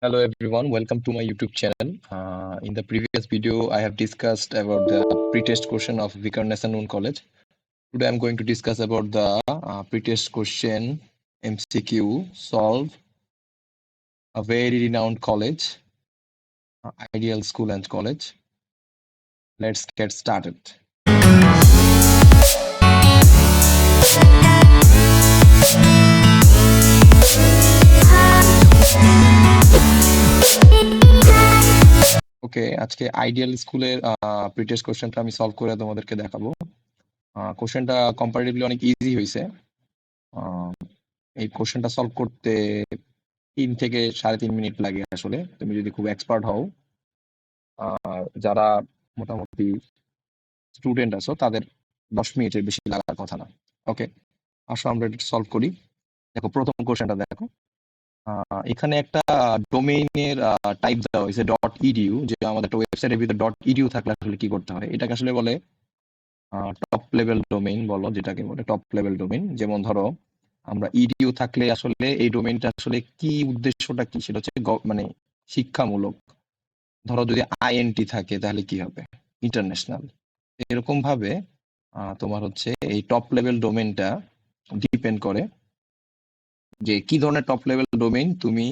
Hello everyone, welcome to my YouTube channel. In the previous video, I have discussed about the pre-test question of Vikarnasan College. Today I'm going to discuss about the pre-test question MCQ solve a very renowned college, Ideal School and College. Let's get started. ওকে, আজকে ideal স্কুলের pretest কোশ্চেনটা আমি solve করে তোমাদেরকে দেখাবো। কোশ্চেনটা comparatively অনেক easy হয়েছে। এই কোশ্চেনটা সলভ করতে 3 থেকে 3.5 মিনিট লাগে আসলে, তুমি যদি খুব এক্সপার্ট হও। যারা মোটামুটি স্টুডেন্ট আছো তাদের 10 মিনিটের বেশি লাগার কথা না। ওকে, আসো আমরা এটা সলভ করি। দেখো প্রথম কোশ্চেনটা দেখো, এখানে একটা ডোমেইনের টাইপ দেওয়া হয়েছে .edu, যে আমাদের একটা ওয়েবসাইটের ভিতরে .edu থাকলে আসলে কি করতে হয়, এটাকে আসলে বলে টপ লেভেল ডোমেইন বলো, যেটাকে বলে টপ লেভেল ডোমেইন। যেমন ধরো আমরা ইডিউ থাকলে আসলে এই ডোমেইনটা আসলে কি উদ্দেশ্যটা কি, সেটা হচ্ছে মানে শিক্ষামূলক। ধরো যদি আইএনটি থাকে তাহলে কি হবে, ইন্টারন্যাশনাল। এরকম ভাবে তোমার হচ্ছে এই টপ লেভেল ডোমেইনটা ডিপেন্ড করে যে কি ধরনের টপ লেভেল ডোমেইন তুমি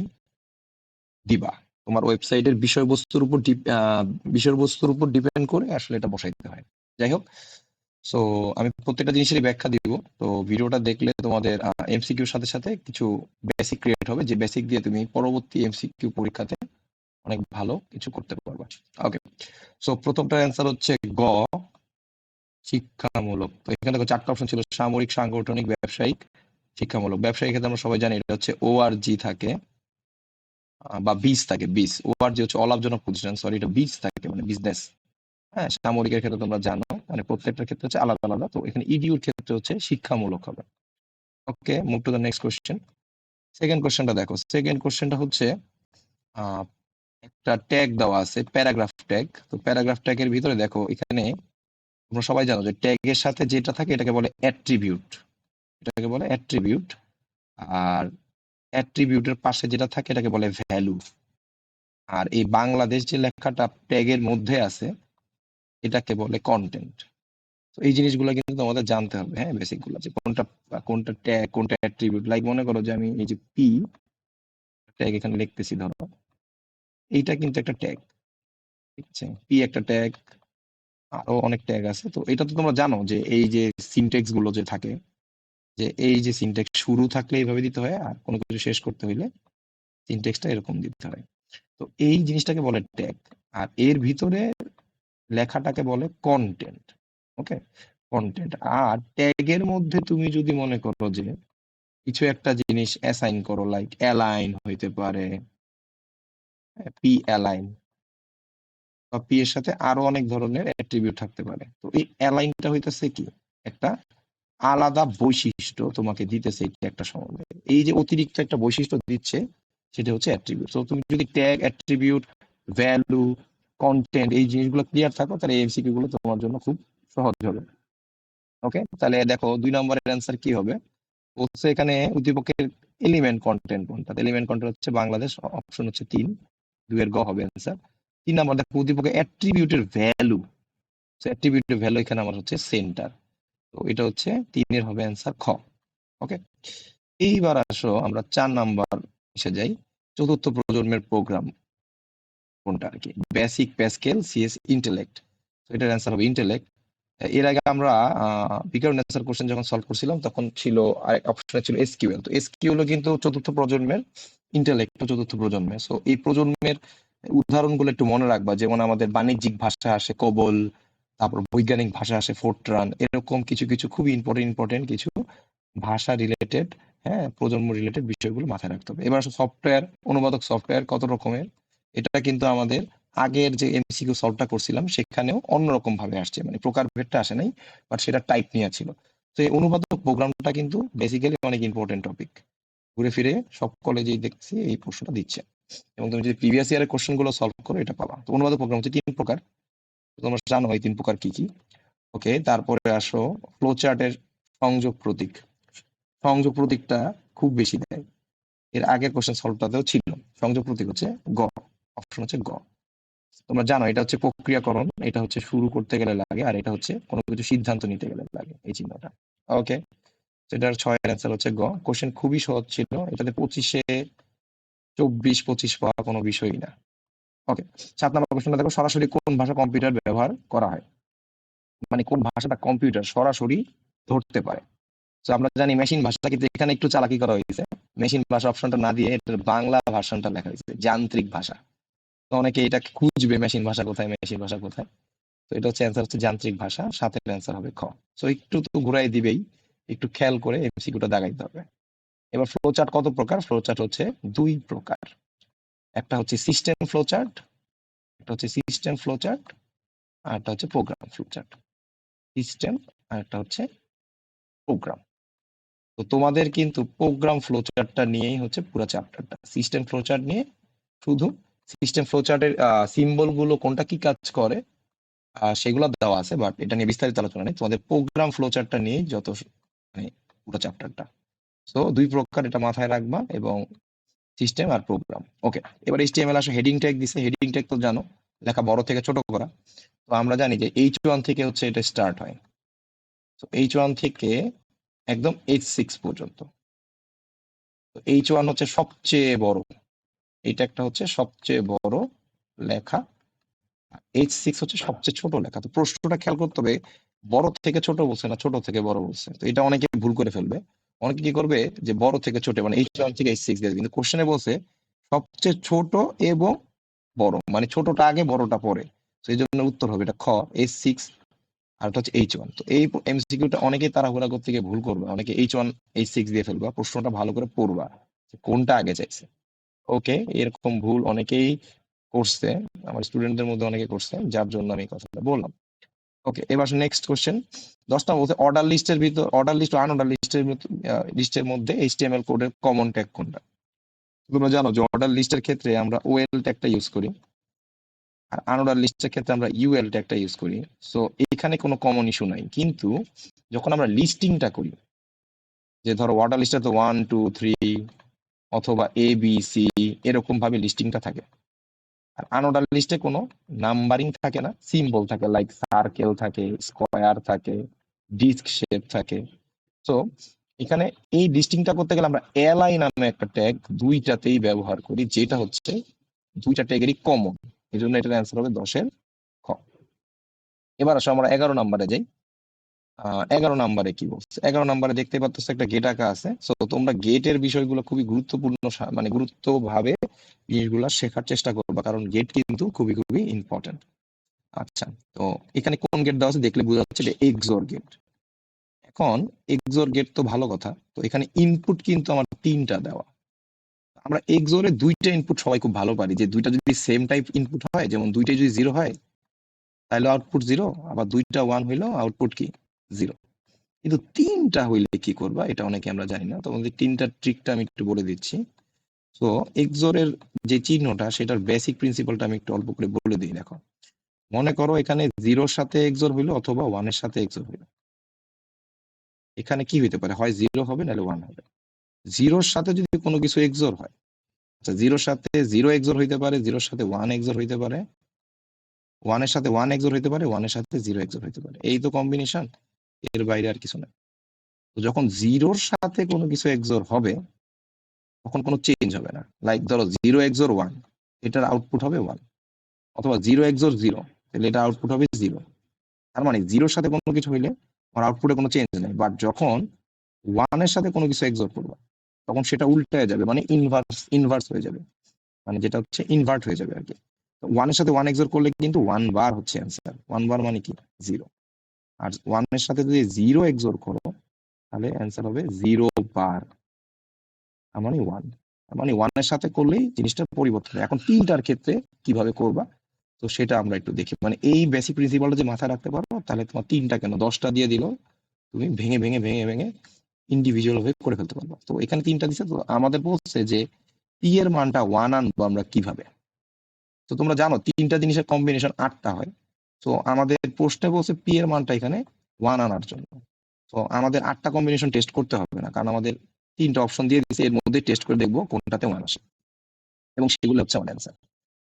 দিবা। তোমার ওয়েবসাইটের বিষয়বস্তুর উপর ডিপেন্ড করে আসলে এটা বসাইতে হয়। যাই হোক, সো আমি প্রত্যেকটা জিনিসেরই ব্যাখ্যা দিব। তো ভিডিওটা দেখলে তোমাদের এমসিকিউর সাথে সাথে কিছু বেসিক ক্রিয়েট হবে, যে বেসিক দিয়ে তুমি পরবর্তী এমসিকিউ পরীক্ষাতে অনেক ভালো কিছু করতে পারবা। ওকে, সো প্রথমটার অ্যান্সার হচ্ছে গ, শিক্ষামূলক। তো এখানে দেখো 4টা অপশন ছিল, সামরিক, সাংগঠনিক, ব্যবসায়িক, শিক্ষামূলক। ব্যবসায়িক ক্ষেত্রে আমরা সবাই জানি এটা হচ্ছে ওআরজি থাকে বা বিজ থাকে। বিজ, ওআরজি হচ্ছে অলাভজনক প্রতিষ্ঠান, সরি এটা বিজ থাকে মানে বিজনেস। হ্যাঁ, সামরিকের ক্ষেত্রে তোমরা জানো, মানে প্রত্যেকটার ক্ষেত্রে হচ্ছে আলাদা আলাদা। তো এখানে ইডিউর ক্ষেত্রে হচ্ছে শিক্ষামূলক হবে। Okay, move to the next question. Second কোশ্চেনটা দেখো, সেকেন্ড কোশ্চেনটা হচ্ছে একটা ট্যাগ দেওয়া আছে, প্যারাগ্রাফ ট্যাগ। তো প্যারাগ্রাফ ট্যাগের ভিতরে দেখো, এখানে তোমরা সবাই জানো যে ট্যাগের সাথে যেটা থাকে এটাকে বলে অ্যাট্রিবিউট, এটাকে বলে অ্যাট্রিবিউট। আর অ্যাট্রিবিউটের পাশে যেটা থাকে এটাকে বলে ভ্যালু। আর এই বাংলাদেশ যে লেখাটা ট্যাগের মধ্যে আছে এটাকে বলে কন্টেন্ট। তো এই জিনিসগুলো কিন্তু তোমাদের জানতে হবে, হ্যাঁ, বেসিক গুলো, যে কোনটা কোনটা ট্যাগ কোনটা অ্যাট্রিবিউট। লাইক মনে করো যে আমি এই যে পি ট্যাগ এখানে লিখতেছি, ধরো এইটা কিন্তু একটা ট্যাগ, ঠিক আছে, পি একটা ট্যাগ, আরো অনেক ট্যাগ আছে। তো এটা তো তোমরা জানো যে এই যে সিনটেক্স গুলো যে থাকে, যে এই যে সিনটেক্স শুরু থাকলে এইভাবে দিতে হয়, আর কোনো কিছু শেষ করতে হইলে সিনটেক্সটা এরকম দিতে হয়। তো এই জিনিসটাকে বলে ট্যাগ, আর এর ভিতরে লেখাটাকে বলে কন্টেন্ট। ওকে, কন্টেন্ট। আর ট্যাগের মধ্যে তুমি যদি মনে করো যে কিছু একটা জিনিস অ্যাসাইন করো, লাইক অ্যালাইন হইতে পারে, পি অ্যালাইন, বা পি এর সাথে আরো অনেক ধরনের অ্যাট্রিবিউট থাকতে পারে। তো এই অ্যালাইনটা হইতেছে কি, একটা আলাদা বৈশিষ্ট্য তোমাকে দিতেছে এটা একটা সম্বন্ধে। এই যে অতিরিক্ত একটা বৈশিষ্ট্য দিচ্ছে সেটা হচ্ছে অ্যাট্রিবিউট। তো তুমি যদি ট্যাগ, অ্যাট্রিবিউট, ভ্যালু, কন্টেন্ট এই জিনিসগুলো ক্লিয়ার থাকো, তাহলে এমসিকিউ গুলো তোমার জন্য খুব সহজ হবে। ওকে, তাহলে দেখো 2 নম্বরের অ্যান্সার কি হবে। হচ্ছে এখানে উদ্দীপকের এলিমেন্ট কন্টেন্ট কোনটা, এলিমেন্ট কন্টেন্ট হচ্ছে বাংলাদেশ, অপশন হচ্ছে 3, 2 এর গ হবে অ্যান্সার। 3 নম্বর দেখো উদ্দীপকের অ্যাট্রিবিউটের ভ্যালু, অ্যাট্রিবিউটের ভ্যালু এখানে আমার হচ্ছে সেন্টার। তো এটা হচ্ছে 3 এর হবে অ্যান্সার খ। ওকে, এইবার আসো আমরা 4 নাম্বার এসে যাই, চতুর্থ প্রজন্মের প্রোগ্রাম কোনটা আর কি, বেসিক, প্যাসকেল, সিএস, ইন্টেলেক্ট। তো এটার অ্যান্সার হবে ইন্টেলেক্ট। এর আগে আমরা বিকার নেসার কোশ্চেন যখন সলভ করছিলাম তখন ছিল আরেক অপশনে ছিল এসকিউএল। তো এসকিউএল কিন্তু চতুর্থ প্রজন্মের, ইন্টেলেক্ট চতুর্থ প্রজন্মের। সো এই প্রজন্মের উদাহরণগুলো একটু মনে রাখবা, যেমন আমাদের বাণিজ্যিক ভাষা আসে কোবল, তারপর বৈজ্ঞানিক ভাষা আসে ফোরট্রান, এরকম কিছু কিছু খুবই ইম্পর্টেন্ট কিছু ভাষা রিলেটেড, হ্যাঁ, প্রজন্ম রিলেটেড বিষয়গুলো মাথায় রাখতে হবে। এবার সফটওয়্যার, অনুবাদক সফটওয়্যার কত রকমের, এটা কিন্তু আমাদের আগের যে এমসিকিউ সলভটা করছিলাম সেখানেও অন্যরকম ভাবে আসছে, মানে প্রকারভেদটা আসে নাই, বাট সেটা টাইপ নিয়ে ছিল। তো এই অনুবাদক প্রোগ্রামটা কিন্তু বেসিক্যালি অনেক ইম্পর্টেন্ট টপিক, ঘুরে ফিরে সব কলেজেই দেখছি এই প্রশ্নটা দিচ্ছে, এবং তুমি যদি প্রিভিয়াস ইয়ারের কোশ্চেন গুলো সলভ করো এটা পাবা। তো অনুবাদক প্রোগ্রাম হচ্ছে 3 প্রকার, তোমরা জানো এই 3 প্রকার কি কি। ওকে, তারপরে আসো ফ্লো চার্টের সংযোগ প্রতীক। সংযোগ প্রতীকটা খুব বেশি দেয়, এর আগের কোশ্চেন সলভটাতেও ছিল সংযোগ প্রতীক হচ্ছে গ, অপশন হচ্ছে গ। তোমরা জানো এটা হচ্ছে প্রক্রিয়াকরণ, এটা হচ্ছে শুরু করতে গেলে লাগে, আর এটা হচ্ছে কোনো কিছু সিদ্ধান্ত নিতে গেলে লাগে এই চিহ্নটা। ওকে, এটার 6-এর অ্যান্সার হচ্ছে গ। কোশ্চেন খুবই সহজ ছিল, এটাতে 25-এ 24-25 পাওয়া কোনো বিষয়ই না। ওকে, 7 নম্বর কোশ্চেনটা দেখো, সরাসরি কোন ভাষা কম্পিউটার ব্যবহার করা হয়, মানে কোন ভাষাটা কম্পিউটার সরাসরি ধরতে পারে। তো আমরা জানি মেশিন ভাষা, কিন্তু এখানে একটু চালাকি করা হয়েছে, মেশিন ভাষা অপশনটা না দিয়ে এটার বাংলা ভার্সনটা লেখা হয়েছে যান্ত্রিক ভাষা। তো অনেকে এটা খুঁজবে মেশিন ভাষা কোথায়, মেশিন ভাষা কোথায়। তো এটা হচ্ছে অ্যান্সার হচ্ছে যান্ত্রিক ভাষা, 7-এর অ্যান্সার হবে খ। সো একটু তো ঘুরাই দিবেই, একটু খেয়াল করে এমসিকিউটা দাগাইতে হবে। এবার ফ্লো চার্ট কত প্রকার? ফ্লো চার্ট হচ্ছে 2 প্রকার, একটা হচ্ছে সিস্টেম ফ্লো চার্ট, একটা হচ্ছে সিস্টেম ফ্লো চার্ট, আর একটা হচ্ছে প্রোগ্রাম ফ্লো চার্ট। সিস্টেম আর একটা হচ্ছে প্রোগ্রাম। তো তোমাদের কিন্তু প্রোগ্রাম ফ্লো চার্টটা নিয়েই হচ্ছে পুরো চ্যাপ্টারটা, সিস্টেম ফ্লো চার্ট নিয়ে শুধু সিস্টেম ফ্লো চার্টের সিম্বল গুলো কোনটা কি কাজ করে সেগুলো দেওয়া আছে, বাট এটা নিয়ে বিস্তারিত আলোচনা নেই। তোমাদের প্রোগ্রাম ফ্লো চার্টটা নিয়ে যত মানে পুরো চ্যাপ্টারটা। সো 2 প্রকার, এটা মাথায় রাখবা, এবং সিস্টেম আর প্রোগ্রাম। ওকে, এবার HTML আসলে হেডিং ট্যাগ দিছে, হেডিং ট্যাগ তো জানো লেখা বড় থেকে ছোট করা। তো আমরা জানি যে H1 থেকে হচ্ছে এটা স্টার্ট হয়, তো H1 থেকে একদম H6 পর্যন্ত। তো H1 হচ্ছে সবচেয়ে বড়, এটা একটা হচ্ছে সবচেয়ে বড় লেখা, H6 হচ্ছে সবচেয়ে ছোট লেখা। তো প্রশ্নটা খেয়াল করতে হবে, বড় থেকে ছোট বলছে না ছোট থেকে বড় বলছে, তো এটা অনেকে ভুল করে ফেলবে। অনেকে কি করবে যে বড় থেকে ছোট, মানে H1 থেকে H6 দিয়ে দিবে, কিন্তু কোশ্চেনে বলছে সবচেয়ে ছোট এবং বড়, মানে ছোটটা আগে বড়টা পরে। তো এই জন্য উত্তর হবে এটা খ, H6, আর এটা হচ্ছে H1। তো এই এমসিকিউটা অনেকেই তাড়াহুড়া করতে গিয়ে ভুল করবে, অনেকে H1 H6 দিয়ে ফেলবা। প্রশ্নটা ভালো করে পড়বা যে কোনটা আগে চাইছে। ওকে, এরকম ভুল অনেকেই করছে, আমার স্টুডেন্টদের মধ্যে অনেকে করছে, যার জন্য আমি কথাটা বললাম। ওকে, এবার নেক্সট কোশ্চেন 10 নম্বর বলছে অর্ডার লিস্টের ভিতর, অর্ডার লিস্ট ও আনঅর্ডার লিস্টের মধ্যে HTML কোডের কমন ট্যাগ কোনটা? তোমরা জানো যে অর্ডার লিস্টের ক্ষেত্রে আমরা OL ট্যাগটা ইউজ করি, আর আনঅর্ডার লিস্টের ক্ষেত্রে আমরা UL ট্যাগটা ইউজ করি। সো এখানে কোনো কমন ইস্যু নাই, কিন্তু যখন আমরা লিস্টিংটা করি, যে ধরো অর্ডার লিস্টে তো 1 2 3 অথবা ABC এরকম ভাবে লিস্টিংটা থাকে, আর আনঅর্ডার লিস্টে কোনো নাম্বারিং থাকে না, সিম্বল থাকে, লাইক সার্কেল থাকে, স্কোয়ার থাকে, ডিস্ক শেপ থাকে। তো এখানে এই লিস্টিংটা করতে গেলে আমরা এলআই নামে একটা ট্যাগ দুইটাতেই ব্যবহার করি, যেটা হচ্ছে দুইটা ট্যাগেরই কমন। এই জন্য এটার অ্যান্সার হবে 10-এর খ। এবার আসো আমরা 11 নম্বরে যাই। 11 নম্বরে কি বলছে? 11 নম্বরে দেখতে পাচ্ছ একটা গেট আঁকা আছে। সো তোমরা গেটের বিষয়গুলো খুবই গুরুত্বপূর্ণ, মানে গুরুত্বভাবে জিনিসগুলো শেখার চেষ্টা করবা, কারণ গেট কিন্তু খুবই খুবই ইম্পর্টেন্ট। আচ্ছা, তো এখানে কোন গেট দেওয়া আছে দেখলে বোঝা যাচ্ছে যে এক্সোর গেট। এখন এক্সোর গেট তো ভালো কথা, তো এখানে ইনপুট কিন্তু আমার 3টা দেওয়া। আমরা এক্সোরে 2টা ইনপুট সবাই খুব ভালো পারি, যে দুইটা যদি সেম টাইপ ইনপুট হয়, যেমন দুইটাই যদি 0 হয় তাহলে আউটপুট 0, আবার দুইটা 1 হইলেও আউটপুট কি 0। কিন্তু 3টা হইলে কি করবা, এটা অনেকে আমরা জানি না। তোমাদের 3টার ট্রিকটা আমি একটু বলে দিচ্ছি। তো এক্সোরের যে চিহ্নটা, সেটার বেসিক প্রিন্সিপালটা আমি একটু অল্প করে বলে দিই। দেখো, মনে করো এখানে 0-র সাথে এক্সোর হইলো অথবা 1-এর সাথে এক্সোর হইলো। এখানে কি হইতে পারে, হয় 0 হবে নাহলে 1 হবে। 0-র সাথে যদি কোনো কিছু এক্সোর হয়, আচ্ছা 0-র সাথে 0 এক্সোর হইতে পারে, 0-র সাথে 1 এক্সোর হইতে পারে, 1-এর সাথে 1 এক্সোর হইতে পারে, 1-এর সাথে 0 এক্সোর হইতে পারে। এই তো কম্বিনেশন, এর বাইরে আর কিছু না। তো যখন 0-র সাথে কোনো কিছু এক্সোর হবে, তখন কোনো চেঞ্জ হবে না। লাইক ধরো 0 এক্সোর 1, এটার আউটপুট হবে 1, অথবা 0 এক্সোর 0, তাহলে এটা আউটপুট হবে 0। তার মানে 0-র সাথে কোনো কিছু হইলে আমার আউটপুটে কোনো চেঞ্জ নেই, বাট যখন 1-এর সাথে কোনো কিছু এক্সোর করবো, তখন সেটা উল্টে যাবে, মানে ইনভার্স হয়ে যাবে, মানে যেটা হচ্ছে ইনভার্ট হয়ে যাবে আর কি। 1-এর সাথে 1 এক্সোর করলে কিন্তু 1 বার হচ্ছে অ্যান্সার, 1 বার মানে কি 0। আর 1-এর সাথে যদি 0 এক্সোর করো, তাহলে অ্যান্সার হবে 0 বার, মানে 1। মানে 1-এর সাথে করলেই জিনিসটা পরিবর্তন হয়। এখন 3টার ক্ষেত্রে কিভাবে করবা, তো সেটা আমরা একটু দেখি। মানে এই বেসিক প্রিন্সিপালটা যে মাথায় রাখতে পারো, তাহলে তোমার 3টা কেন 10টা দিয়ে দিল, তুমি ভেঙে ভেঙে ভেঙে ভেঙে ইন্ডিভিজুয়াল ভাবে করে ফেলতে পারবা। তো এখানে 3টা দিচ্ছে, তো আমাদের বলছে যে পি এর মানটা 1 আনবো আমরা কিভাবে। তো তোমরা জানো 3টা জিনিসের কম্বিনেশন 8টা হয়। তো আমাদের প্রশ্নে বলছে পি এর মানটা এখানে 1 আনার জন্য। তো আমাদের 8টা কম্বিনেশন টেস্ট করতে হবে না, কারণ আমাদের 3টা অপশন দিয়ে দিচ্ছে, এর মধ্যে টেস্ট করে দেখবো কোনটাতে 1 আসে। এবং সেগুলো হচ্ছে আমার অ্যান্সার।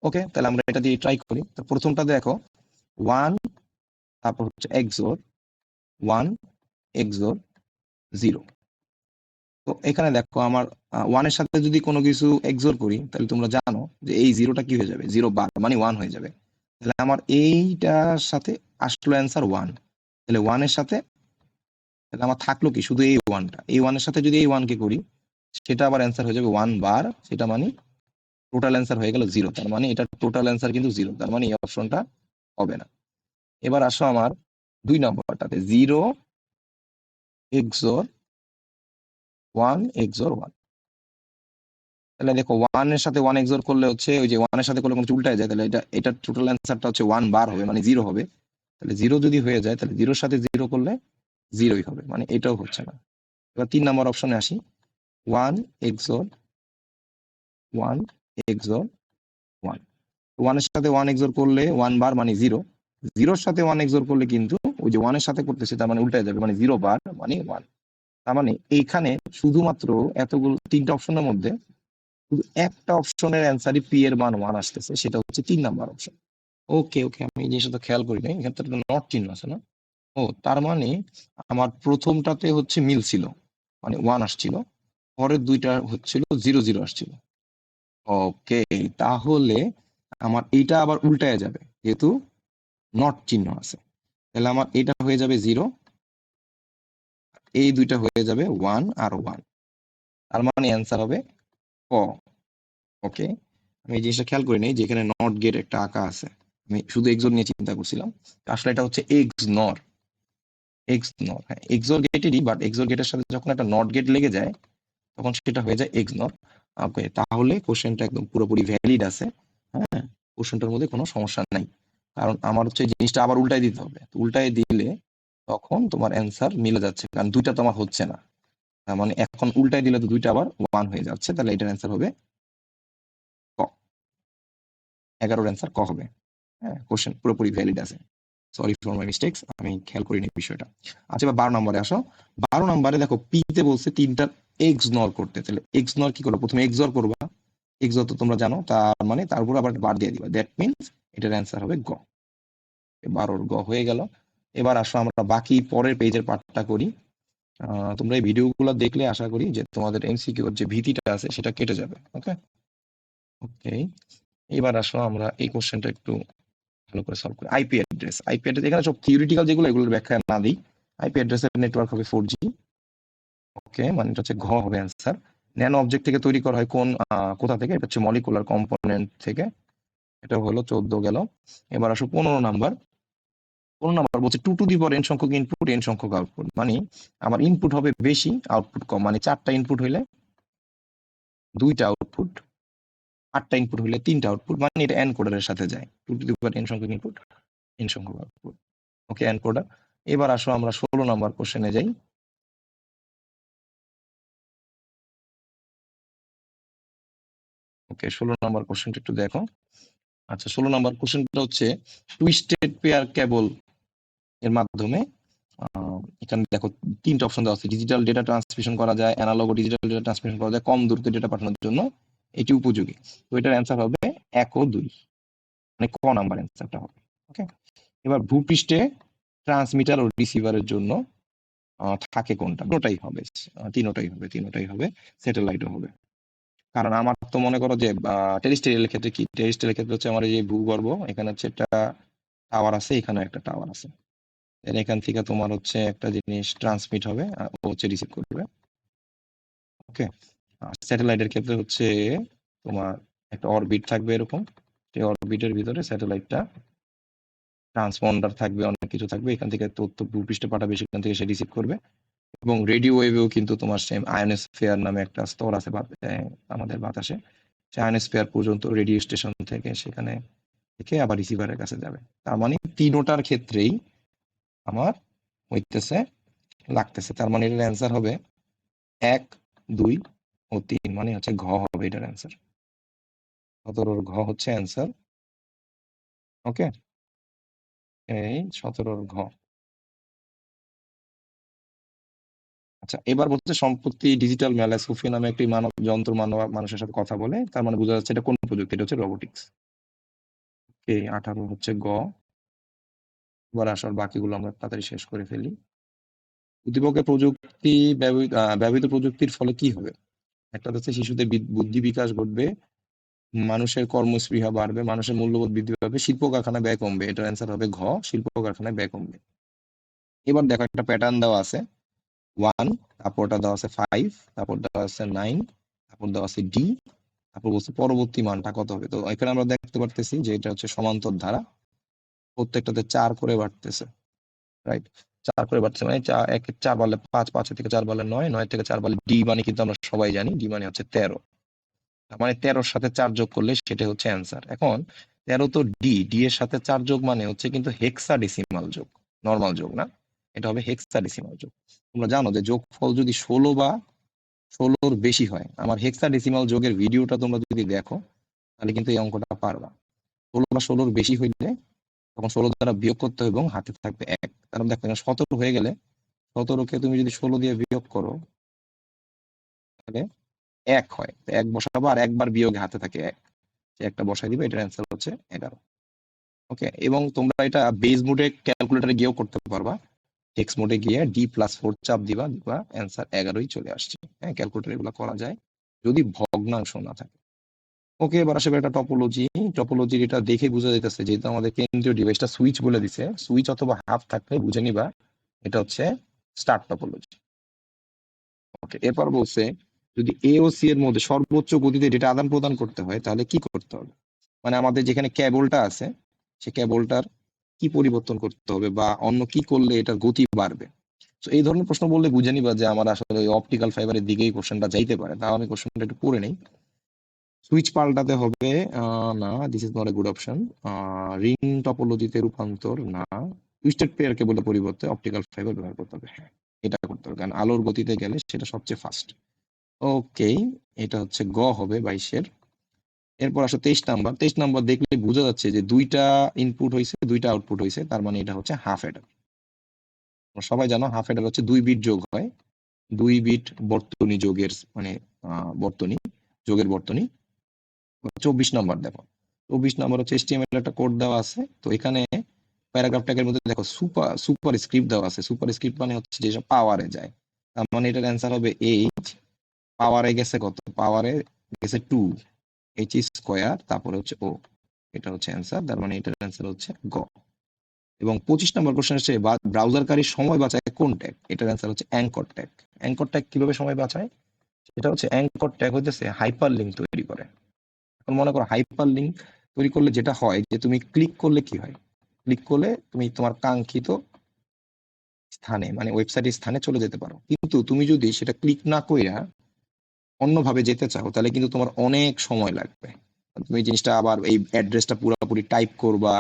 ওকে, তাহলে আমরা এটা দিয়ে ট্রাই করি। তো প্রথমটা দেখো 1, তারপর হচ্ছে XOR 1 XOR 0। তো এখানে দেখো আমার 1 এর সাথে যদি কোনো কিছু XOR করি তাহলে তোমরা জানো যে এই 0টা কি হয়ে যাবে, 0 বার মানে 1 হয়ে যাবে। তাহলে আমার এইটার সাথে আসলো অ্যান্সার 1। তাহলে 1 এর সাথে তাহলে আমার থাকলো কি শুধু এই 1টা। এই 1 এর সাথে যদি এই 1 কে করি সেটা আবার অ্যান্সার হয়ে যাবে 1 বার, সেটা মানে টোটাল অ্যান্সার হয়ে গেল 0। তার মানে এটা টোটাল অ্যান্সার কিন্তু 0, তার মানে এই অপশনটা হবে না। এবার আসো আমার 2 নম্বরটাতে 0 XOR 1 XOR 1। তাহলে দেখো 1 এর সাথে 1 XOR করলে হচ্ছে ওই যে 1 এর সাথে করলে কোনো উল্টায় যায়, তাহলে এটা টোটাল অ্যান্সারটা হচ্ছে 1 বার হবে, মানে 0 হবে। তাহলে 0 যদি হয়ে যায় তাহলে 0 এর সাথে 0 করলে 0ই হবে, মানে এটাও হচ্ছে না। এবার 3 নম্বর অপশনে আসি 1 XOR 1 XOR 1। 1 এর সাথে 1 XOR করলে 1 বার মানে 0, 0 এর সাথে 1 XOR করলে কিন্তু ওই যে 1 এর সাথে করতেছে তার মানে উল্টায় যাবে, মানে 0 বার মানে 1। তার মানে এইখানে শুধুমাত্র এতগুলো 3টা অপশনের মধ্যে শুধু একটা অপশনের অ্যান্সারই পি এর মান 1 আসতেছে, সেটা হচ্ছে 3 নাম্বার অপশন। ওকে ওকে, আমি এই জিনিসটা তো খেয়াল করি নাই, এখানে তো একটা নট চিহ্ন আছে না। ও, তার মানে আমার প্রথমটাতে হচ্ছে মিল ছিল, মানে 1 আসছিল, পরের দুইটা হচ্ছিল 0 0 আসছিল। ওকে, তাহলে আমার এইটা আবার উল্টায় যাবে যেহেতু নট চিহ্ন আছে। তাহলে আমার এটা হয়ে যাবে 0, এই দুইটা হয়ে যাবে 1 আর 1। তার মানে অ্যান্সার হবে ক। ওকে, আমি এই জিনিসটা খেয়াল করি নাই যে এখানে নট গেট একটা আঁকা আছে, আমি শুধু এক্সোর নিয়ে চিন্তা করছিলাম। আসলে এটা হচ্ছে এক্স নর। এক্স নর, হ্যাঁ এক্সোর গেটেরই, বাট এক্সোর গেটের সাথে যখন একটা নট গেট লেগে যায় তখন সেটা হয়ে যায় এক্স নর। ওকে, তাহলে কোশ্চেনটা একদম পুরোপুরি ভ্যালিড আছে। হ্যাঁ, কোশ্চেনটার মধ্যে কোনো সমস্যা নাই, কারণ আমার হচ্ছে জিনিসটা আবার উল্টাই দিতে হবে। উল্টাই দিলে তখন তোমার অ্যান্সার মিলে যাচ্ছে, কারণ দুইটা তোমার হচ্ছে না। তার মানে এখন উল্টাই দিলে তো দুইটা আবার 1 হয়ে যাচ্ছে, তাহলে এটার অ্যান্সার হবে ক। 11 অ্যান্সার ক হবে। হ্যাঁ, কোশ্চেন পুরোপুরি ভ্যালিড আছে। সরি ফর মাই মিস্টেক্স, আমি খেয়াল করিনি বিষয়টা। আচ্ছা, এবার 12 নম্বরে আসো। 12 নম্বরে দেখো পি তে বলছে তিনটা এক্স নর করতে। তাহলে এক্স নর কি করবো, প্রথমে এক্সর করবা। এক্সর তো তোমরা জানো, তার মানে তার উপর আবার বার দিয়ে দিবা, দ্যাট মিনস এটার অ্যান্সার হবে গ। 12 গ হয়ে গেল। এবার আসো আমরা বাকি পরের পেজের পার্টটা করি। তোমরা এই ভিডিওগুলো দেখলে আশা করি যে তোমাদের এমসিকিউ যে ভীতিটা আছে সেটা কেটে যাবে। ওকে ওকে, এবার আসো আমরা এই কোশ্চেনটা একটু ভালো করে সলভ করি। আইপি অ্যাড্রেস, আইপি অ্যাড্রেস এখানে সব থিওরিটিক্যাল যেগুলো এগুলোর ব্যাখ্যা না দিই। আইপি অ্যাড্রেসের নেটওয়ার্ক হবে 4G। ওকে, মানে এটা হচ্ছে ঘ হবে অ্যান্সার। ন্যানো অবজেক্ট থেকে তৈরি করা হয় কোথা থেকে, এটা হচ্ছে মলিকুলার কম্পোনেন্ট থেকে। এটা হলো 14 গেল। এবার আসো 15 নাম্বার। 15 নাম্বার বলছে 2 টু দি পাওয়ার n সংখ্যক ইনপুট n সংখ্যক আউটপুট, মানে আমার ইনপুট হবে বেশি আউটপুট কম, মানে 4টা ইনপুট হইলে 2টা আউটপুট, 8টা ইনপুট হইলে 3টা আউটপুট, মানে এটা এনকোডারের সাথে যায়। 2 টু দি পাওয়ার n সংখ্যক ইনপুট n সংখ্যক আউটপুট। ওকে, এনকোডার। এবার আসো আমরা 16 নাম্বার কোশ্চেনে যাই। ওকে, 16 নাম্বার কোশ্চেনটা একটু দেখো। আচ্ছা, 16 নাম্বার কোশ্চেনটা হচ্ছে টুইস্টেড পেয়ার কেবল এর মাধ্যমে এখানে দেখো 3টা অপশন দেওয়া আছে। ডিজিটাল ডেটা ট্রান্সমিশন করা যায়, অ্যানালগ ও ডিজিটাল ডেটা ট্রান্সমিশন করা যায়, কম দূরত্বে ডেটা পাঠানোর জন্য এটি উপযোগী। তো এটার অ্যান্সার হবে 1 ও 2, মানে ক নাম্বার অ্যান্সারটা হবে। ওকে, এবার ভূপৃষ্ঠে ট্রান্সমিটার ও রিসিভারের জন্য থাকে কোনটা? দুটোটাই হবে, তিনোটাই হবে, স্যাটেলাইটও হবে। কারণ আমার তো মনে করো যে টেরিস্টেরিয়াল ক্ষেত্রে কি, টেরিস্টেরিয়াল ক্ষেত্রে হচ্ছে আমার এই যে ভূগর্ভ, এখানে হচ্ছে একটা টাওয়ার আছে, এখানে একটা টাওয়ার আছে। এখান থেকে তোমার হচ্ছে একটা জিনিস ট্রান্সমিট হবে আর ও হচ্ছে রিসিভ করবে। ওকে, স্যাটেলাইটের ক্ষেত্রে হচ্ছে তোমার একটা অরবিট থাকবে এরকম, সেই অরবিটের ভিতরে স্যাটেলাইটটা ট্রান্সপন্ডার থাকবে, অনেক কিছু থাকবে, এখান থেকে তথ্য ভূপৃষ্ঠে পাঠাবে, সেখান থেকে সে রিসিভ করবে। এবং রেডিও ওয়েভেও কিন্তু তোমার সেম আয়নোস্ফিয়ার নামে একটা স্তর আছে আমাদের বাতাসে, সেই আয়নোস্ফিয়ার পর্যন্ত রেডিও স্টেশন থেকে সেখানে থেকে আবার রিসিভারের কাছে যাবে। তার মানে তিনোটার ক্ষেত্রেই আমার হইতেছে লাগতেছে, তার মানে এটার অ্যান্সার হবে 1 2 ও 3, মানে হচ্ছে ঘ হবে এটার অ্যান্সার। 17 ঘ হচ্ছে অ্যান্সার। ওকে, এই 17 ঘ। আচ্ছা, এবার বলছে সম্প্রতি ডিজিটাল মেলায় সোফিয়া নামে একটি মানুষের সাথে কথা বলে, তার মানে বোঝা যাচ্ছে এটা কোন প্রযুক্তি, এটা হচ্ছে রোবোটিক্স। ওকে, 18 হচ্ছে গ। এবার আসার বাকিগুলো আমরা তাড়াতাড়ি শেষ করে ফেলি। উদ্দীপকে ব্যবহৃত প্রযুক্তির ফলে কি হবে? একটা হচ্ছে শিশুদের বুদ্ধি বিকাশ ঘটবে, মানুষের কর্মস্পৃহা বাড়বে, মানুষের মূল্যবোধ বৃদ্ধি পাবে, শিল্প কারখানায় ব্যয় কমবে। এটার অ্যান্সার হবে ঘ, শিল্প কারখানায় ব্যয় কমবে। এবার দেখো একটা প্যাটার্ন দেওয়া আছে 1, তারপরটা দেওয়া আছে 5, তারপর দেওয়া আছে 9, তারপর দেওয়া আছে ডি, তারপর বলছে পরবর্তী মানটা কত হবে। তো এখানে আমরা দেখতে পারতেছি যে এটা হচ্ছে সমান্তর ধারা, প্রত্যেকটাতে 4 করে বাড়তেছে, রাইট? 4 করে বাড়তেছে মানে 4 বাড়লে 5, 5 থেকে 4 বাড়লে 9, 9 থেকে 4 বাড়লে ডি মানে কিন্তু আমরা সবাই জানি ডি মানে হচ্ছে 13। মানে 13 সাথে 4 যোগ করলে সেটা হচ্ছে অ্যান্সার। এখন 13 তো ডি এর সাথে 4 যোগ মানে হচ্ছে কিন্তু হেক্সাডেসিমাল যোগ, নরমাল যোগ না, এটা হবে হেক্সাডেসিমাল যোগ। তোমরা জানো যে যোগফল যদি 16 বা 16-র বেশি হয়, আমার হেক্সাডেসিমাল যোগের ভিডিওটা তোমরা যদি দেখো তাহলে কিন্তু এই অঙ্কটা পারবা। 16 বা 16-র বেশি হইলে তখন 16 দ্বারা বিয়োগ করতে হবে এবং হাতে থাকবে 1। কারণ দেখো 17 হয়ে গেলে 17-কে তুমি যদি 16 দিয়ে বিয়োগ করো তাহলে 1 হয়, 1 বসাবো আর একবার বিয়োগে হাতে থাকে 1, একটা বসাই দিবে, এটার অ্যান্সার হচ্ছে 11। ওকে, এবং তোমরা এটা বেস মোডে ক্যালকুলেটরে গিয়েও করতে পারবা। হেক্স মোডে গিয়ে D+4 চাপ দিবা, অ্যান্সার 11ই চলে আসছে। হ্যাঁ, ক্যালকুলেটর এগুলো করা যায় যদি ভগ্নাংশ না থাকে। ওকে, এবার আসবে একটা টপোলজি এটা দেখে বোঝা যাইতেছে যেহেতু আমাদের কেন্দ্রীয় ডিভাইসটা সুইচ বলে দিছে, সুইচ অথবা হাফ থাকলে বুঝে নিবা এটা হচ্ছে স্টার টপোলজি। ওকে, এরপর বলছে যদি এ ও সি এর মধ্যে সর্বোচ্চ গতিতে ডেটা আদান প্রদান করতে হয় তাহলে কি করতে হবে? মানে আমাদের যেখানে কেবলটা আছে সে কেবলটার কি পরিবর্তন করতে হবে বা অন্য কি করলে এটার গতি বাড়বে। তো এই ধরনের প্রশ্ন বললে বুঝে নিবা যে আমার আসলে অপটিক্যাল ফাইবারের দিকেই কোশ্চেনটা যাইতে পারে। তাও আমি কোশ্চেনটা একটু পড়ে নেই। সুইচ পাল্টাতে হবে, না, this is not a good option. Ring টপোলজিতে রূপান্তর, না। টুইস্টেড পেয়ার কেবলের পরিবর্তে অপটিক্যাল ফাইবার ব্যবহার করতে হবে, হ্যাঁ এটা করতে হবে, কারণ আলোর গতিতে গেলে সেটা সবচেয়ে ফাস্ট। ওকে, এটা হচ্ছে গ হবে 22-এর। এরপর আসো 23 নাম্বার। 23 নাম্বার দেখলে বোঝা যাচ্ছে যে দুইটা ইনপুট হয়েছে, দুইটা আউটপুট হয়েছে, তার মানে এটা হচ্ছে হাফ এডার। সবাই জানো হাফ এডার হচ্ছে 2 বিট যোগ হয়, 2 বিট বর্তনী যোগের মানে বর্তনী যোগের বর্তনী। 24 নাম্বার দেখো, 24 নাম্বার হচ্ছে HTML একটা কোড দেওয়া আছে। তো এখানে প্যারাগ্রাফ ট্যাগের মধ্যে দেখো সুপার স্ক্রিপ্ট দেওয়া আছে। সুপার স্ক্রিপ্ট মানে হচ্ছে যেসব পাওয়ারে যায়, তার মানে এটার অ্যান্সার হবে এইচ। পাওয়ারে গেছে কত? পাওয়ারে গেছে 2, এইচ স্কোয়ার, তারপরে হচ্ছে ও, এটা হচ্ছে অ্যান্সার। তার মানে এটার অ্যান্সার হচ্ছে গ। এবং 25 নাম্বার কোশ্চেন হচ্ছে ব্রাউজারকারী সময় বাঁচায় কোন ট্যাগ? এটার অ্যান্সার হচ্ছে অ্যাঙ্কর ট্যাগ। অ্যাঙ্কর ট্যাগ কিভাবে সময় বাঁচায়? এটা হচ্ছে অ্যাঙ্কর ট্যাগ হচ্ছে হাইপার লিঙ্ক তৈরি করে। এখন মনে করো হাইপার লিঙ্ক তৈরি করলে যেটা হয় যে তুমি ক্লিক করলে কি হয়, ক্লিক করলে তুমি তোমার কাঙ্ক্ষিত স্থানে মানে ওয়েবসাইটের স্থানে চলে যেতে পারো। কিন্তু তুমি যদি সেটা ক্লিক না কইরা অন্যভাবে যেতে চাও তাহলে কিন্তু তোমার অনেক সময় লাগবে। তুমি জিনিসটা আবার এই অ্যাড্রেসটা পুরোপুরি টাইপ করবা,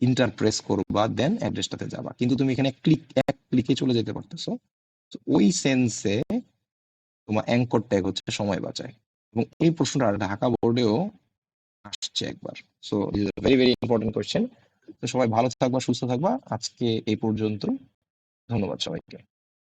ইন্টারপ্রেস করবা, দেন অ্যাড্রেসটাতে যাবা। কিন্তু তুমি এখানে এক ক্লিকে চলে যেতে পারতেছো। ওই সেন্সে তোমার অ্যাঙ্কর ট্যাগ হচ্ছে সময় বাঁচায়। এবং এই প্রশ্নটা ঢাকা বোর্ডেও আসছে একবার। So this is very very important question. তো সবাই ভালো থাকবা, সুস্থ থাকবা। আজকে এই পর্যন্ত। ধন্যবাদ সবাইকে।